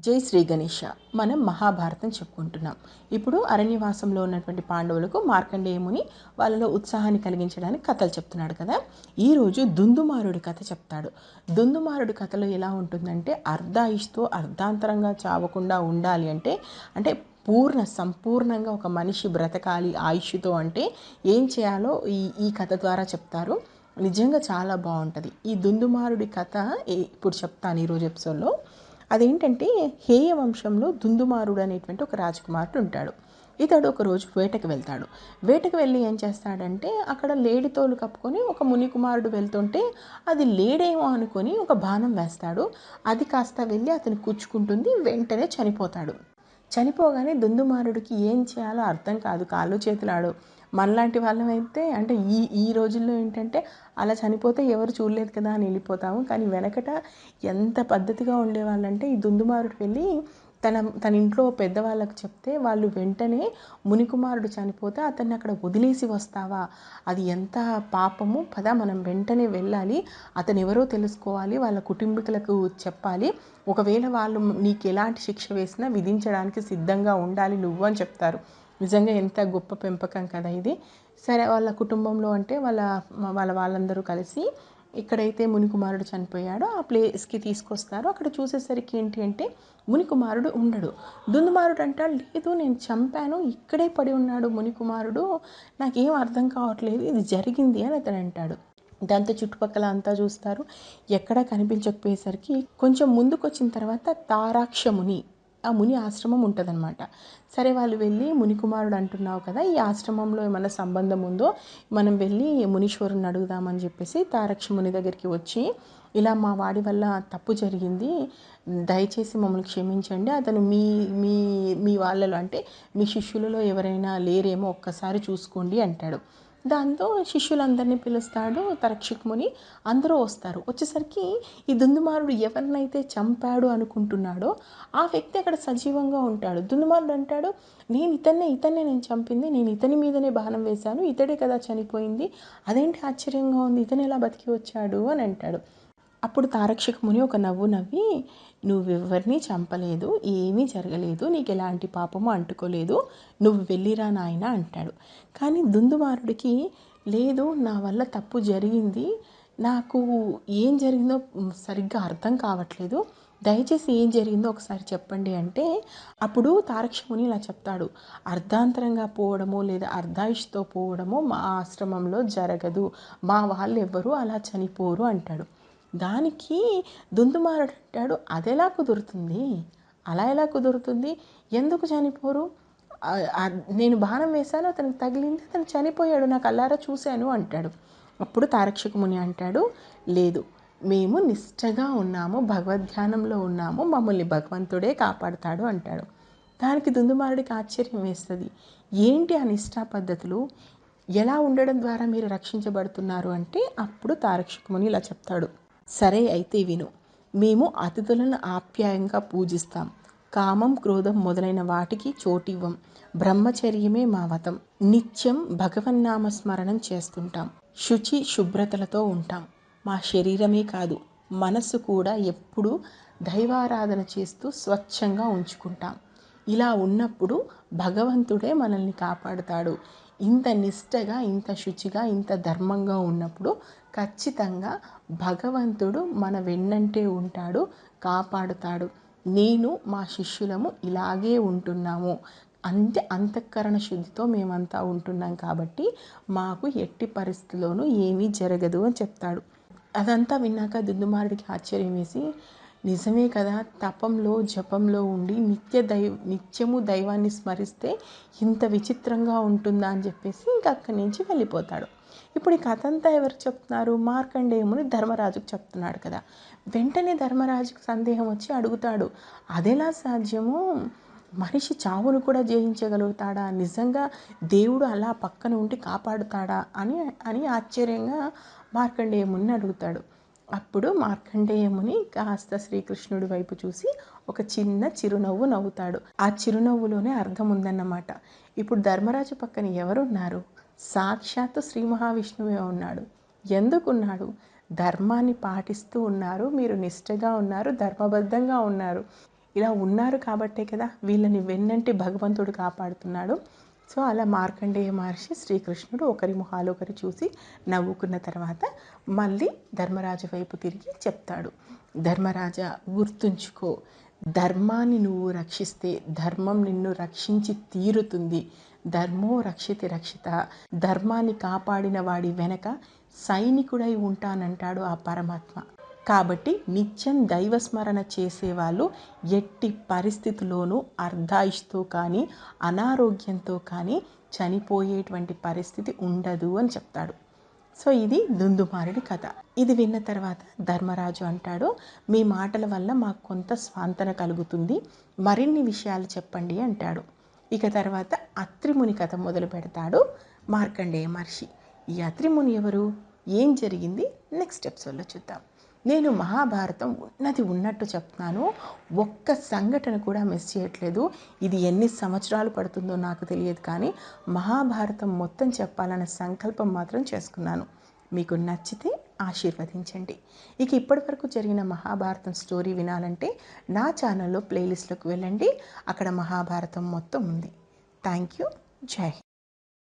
జై శ్రీ గణేష. మనం మహాభారతం చెప్పుకుంటున్నాం. ఇప్పుడు అరణ్యవాసంలో ఉన్నటువంటి పాండవులకు మార్కండేయ ముని వాళ్ళలో ఉత్సాహాన్ని కలిగించడానికి కథలు చెప్తున్నాడు కదా. ఈరోజు దుందుమారుడి కథ చెప్తాడు. దుందుమారుడి కథలో ఎలా ఉంటుందంటే, అర్ధాయుష్తో అర్ధాంతరంగా చావకుండా ఉండాలి అంటే అంటే సంపూర్ణంగా ఒక మనిషి బ్రతకాలి ఆయుష్తో అంటే ఏం చేయాలో ఈ కథ ద్వారా చెప్తారు. నిజంగా చాలా బాగుంటుంది ఈ దుందుమారుడి కథ. ఇప్పుడు చెప్తాను ఈరోజు ఎపిసోడ్లో. అదేంటంటే, హేయ వంశంలో దుందుమారుడు అనేటువంటి ఒక రాజకుమారుడు ఉంటాడు. ఇతడు ఒకరోజు వేటకు వెళ్తాడు. వేటకు వెళ్ళి ఏం చేస్తాడంటే, అక్కడ లేడి తోలు కప్పుకొని ఒక ముని కుమారుడు వెళ్తుంటే అది లేడేమో అనుకొని ఒక బాణం వేస్తాడు. అది కాస్త వెళ్ళి అతను కూర్చుకుంటుంది, వెంటనే చనిపోతాడు. చనిపోగానే దుందుమారుడికి ఏం చేయాలో అర్థం కాదు, కాళ్ళు చేతులు ఆడవు. మనలాంటి వాళ్ళమైతే అంటే ఈ ఈ రోజుల్లో ఏంటంటే, అలా చనిపోతే ఎవరు చూడలేదు కదా అని వెళ్ళిపోతాము. కానీ వెనకట ఎంత పద్ధతిగా ఉండేవాళ్ళంటే, ఈ దుందుమారుడు వెళ్ళి తన ఇంట్లో పెద్దవాళ్ళకు చెప్తే వాళ్ళు వెంటనే మునికుమారుడు చనిపోతే అతన్ని అక్కడ వదిలేసి వస్తావా, అది ఎంత పాపము, పద మనం వెంటనే వెళ్ళాలి, అతను ఎవరో తెలుసుకోవాలి, వాళ్ళ కుటుంబీకులకు చెప్పాలి, ఒకవేళ వాళ్ళు నీకు ఎలాంటి శిక్ష వేసినా విధించడానికి సిద్ధంగా ఉండాలి నువ్వు అని చెప్తారు. నిజంగా ఎంత గొప్ప పెంపకం కదా ఇది. సరే, వాళ్ళ కుటుంబంలో అంటే వాళ్ళందరూ కలిసి ఎక్కడైతే మునికుమారుడు చనిపోయాడో ఆ ప్లేస్కి తీసుకొస్తారు. అక్కడ చూసేసరికి ఏంటి అంటే, మునికుమారుడు ఉండడు. దుందుమారుడు అంటాడు, లేదు నేను చంపాను, ఇక్కడే పడి ఉన్నాడు మునికుమారుడు, నాకేం అర్థం కావట్లేదు, ఇది జరిగింది అని అతడు అంటాడు. దాంతో చుట్టుపక్కల అంతా చూస్తారు, ఎక్కడా కనిపించకపోయేసరికి కొంచెం ముందుకు వచ్చిన తర్వాత తారాక్షముని, ఆ ముని ఆశ్రమం ఉంటుందన్నమాట. సరే, వాళ్ళు వెళ్ళి, మునికుమారుడు అంటున్నావు కదా, ఈ ఆశ్రమంలో ఏమైనా సంబంధం ఉందో మనం వెళ్ళి మునీశ్వరుని అడుగుదామని చెప్పేసి తారాక్షముని దగ్గరికి వచ్చి, ఇలా మా వాడి వల్ల తప్పు జరిగింది, దయచేసి మమ్మల్ని క్షమించండి, అతను మీ మీ మీ వాళ్ళలో అంటే మీ శిష్యులలో ఎవరైనా లేరేమో ఒక్కసారి చూసుకోండి అంటాడు. దాంతో శిష్యులందరినీ పిలుస్తాడు తరక్షకుముని. అందరూ వస్తారు. వచ్చేసరికి ఈ దుందుమారుడు ఎవరినైతే చంపాడు అనుకుంటున్నాడో ఆ వ్యక్తి అక్కడ సజీవంగా ఉంటాడు. దుందుమారుడు అంటాడు, నేను ఇతన్నే నేను చంపింది, నేను ఇతని మీదనే బాణం వేశాను, ఇతడే కదా చనిపోయింది, అదేంటి ఆశ్చర్యంగా ఉంది, ఇతను ఎలా బతికి వచ్చాడు అని అంటాడు. అప్పుడు తారక్షకుముని ఒక నవ్వు నవ్వి, నువ్వెవరిని చంపలేదు, ఏమీ జరగలేదు, నీకు ఎలాంటి పాపము అంటుకోలేదు, నువ్వు వెళ్ళిరా నాయన అంటాడు. కానీ దుందుమారుడికి, లేదు నా వల్ల తప్పు జరిగింది, నాకు ఏం జరిగిందో సరిగ్గా అర్థం కావట్లేదు, దయచేసి ఏం జరిగిందో ఒకసారి చెప్పండి అంటే, అప్పుడు తారక్షముని ఇలా చెప్తాడు, అర్ధాంతరంగా పోవడమో లేదా అర్ధాయుష్తో పోవడమో మా ఆశ్రమంలో జరగదు, మా వాళ్ళు ఎవ్వరూ అలా చనిపోరు అంటాడు. దానికి దుందుమారుడు అంటాడు, అదెలా కుదురుతుంది, అలా ఎలా కుదురుతుంది, ఎందుకు చనిపోరు, నేను బాణం వేశాను, అతనికి తగిలింది, అతను చనిపోయాడు, నాకు కళ్ళారా చూశాను అంటాడు. అప్పుడు తారక్షకుముని అంటాడు, లేదు, మేము నిష్టగా ఉన్నాము, భగవద్ధ్యానంలో ఉన్నాము, మమ్మల్ని భగవంతుడే కాపాడుతాడు అంటాడు. దానికి దుందుమారుడికి ఆశ్చర్యం వేస్తుంది, ఏంటి ఆ నిష్టా పద్ధతులు, ఎలా ఉండడం ద్వారా మీరు రక్షించబడుతున్నారు అంటే, అప్పుడు తారక్షకుముని ఇలా చెప్తాడు, సరే అయితే విను, మేము అతిథులను ఆప్యాయంగా పూజిస్తాం, కామం క్రోధం మొదలైన వాటికి చోటివ్వం, బ్రహ్మచర్యమే మా వతం, నిత్యం భగవన్నామ స్మరణం చేస్తుంటాం, శుచి శుభ్రతలతో ఉంటాం, మా శరీరమే కాదు మనస్సు కూడా ఎప్పుడూ దైవారాధన చేస్తూ స్వచ్ఛంగా ఉంచుకుంటాం, ఇలా ఉన్నప్పుడు భగవంతుడే మనల్ని కాపాడుతాడు, ఇంత నిష్టగా ఇంత శుచిగా ఇంత ధర్మంగా ఉన్నప్పుడు ఖచ్చితంగా భగవంతుడు మన వెన్నంటే ఉంటాడు, కాపాడుతాడు, నేను మా శిష్యులము ఇలాగే ఉంటున్నాము, అంతఃకరణ శుద్ధితో మేమంతా ఉంటున్నాం కాబట్టి మాకు ఎట్టి పరిస్థితుల్లోనూ ఏమీ జరగదు అని చెప్తాడు. అదంతా విన్నాక దుందుమారుడికి ఆశ్చర్యం వేసి, నిజమే కదా, తపంలో జపంలో ఉండి నిత్యము దైవాన్ని స్మరిస్తే ఇంత విచిత్రంగా ఉంటుందా అని చెప్పేసి ఇంకా అక్కడి నుంచి వెళ్ళిపోతాడు. ఇప్పుడు ఈ కథ అంతా ఎవరు చెప్తున్నారు, మార్కండేయముని ధర్మరాజుకు చెప్తున్నాడు కదా. వెంటనే ధర్మరాజుకు సందేహం వచ్చి అడుగుతాడు, అదెలా సాధ్యము, మనిషి చావును కూడా జయించగలుగుతాడా, నిజంగా దేవుడు అలా పక్కన ఉండి కాపాడుతాడా అని అని ఆశ్చర్యంగా మార్కండేయముని అడుగుతాడు. అప్పుడు మార్కండేయముని కాస్త శ్రీకృష్ణుడి వైపు చూసి ఒక చిన్న చిరునవ్వు నవ్వుతాడు. ఆ చిరునవ్వులోనే అర్థం ఉందన్నమాట. ఇప్పుడు ధర్మరాజు పక్కన ఎవరున్నారు, సాక్షాత్తు శ్రీ మహావిష్ణువే ఉన్నాడు. ఎందుకున్నాడు, ధర్మాన్ని పాటిస్తూ ఉన్నారు, మీరు నిష్టగా ఉన్నారు, ధర్మబద్ధంగా ఉన్నారు, ఇలా ఉన్నారు కాబట్టే కదా వీళ్ళని వెన్నంటి భగవంతుడు కాపాడుతున్నాడు. సో అలా మార్కండేయ మహర్షి శ్రీకృష్ణుడు ఒకరి మొహాలు ఒకరు చూసి నవ్వుకున్న తర్వాత మళ్ళీ ధర్మరాజు వైపు తిరిగి చెప్తాడు, ధర్మరాజా గుర్తుంచుకో, ధర్మాన్ని నువ్వు రక్షిస్తే ధర్మం నిన్ను రక్షించి తీరుతుంది. ధర్మో రక్షితి రక్షిత. ధర్మాన్ని కాపాడిన వాడి వెనక సైనికుడై ఉంటానంటాడు ఆ పరమాత్మ. కాబట్టి నిత్యం దైవస్మరణ చేసేవాళ్ళు ఎట్టి పరిస్థితుల్లోనూ అర్ధాయుష్తో కానీ అనారోగ్యంతో కానీ చనిపోయేటువంటి పరిస్థితి ఉండదు అని చెప్తాడు. సో ఇది దుందుమారుడి కథ. ఇది విన్న తర్వాత ధర్మరాజు అంటాడు, మీ మాటల వల్ల మాకు కొంత స్వాంతన కలుగుతుంది, మరిన్ని విషయాలు చెప్పండి అంటాడు. ఇక తర్వాత అత్రిముని కథ మొదలు పెడతాడు మార్కండేయ మహర్షి. ఈ అత్రిముని ఎవరు, ఏం జరిగింది నెక్స్ట్ ఎపిసోడ్లో చూద్దాం. నేను మహాభారతం ఉన్నట్టు చెప్తున్నాను, ఒక్క సంఘటన కూడా మిస్ చేయట్లేదు. ఇది ఎన్ని సంవత్సరాలు పడుతుందో నాకు తెలియదు, కానీ మహాభారతం మొత్తం చెప్పాలన్న సంకల్పం మాత్రం చేసుకున్నాను. మీకు నచ్చితే ఆశీర్వదించండి. ఇక ఇప్పటి వరకు జరిగిన మహాభారతం స్టోరీ వినాలంటే నా ఛానల్లో ప్లేలిస్ట్లోకి వెళ్ళండి, అక్కడ మహాభారతం మొత్తం ఉంది. Thank you. జై హింద్.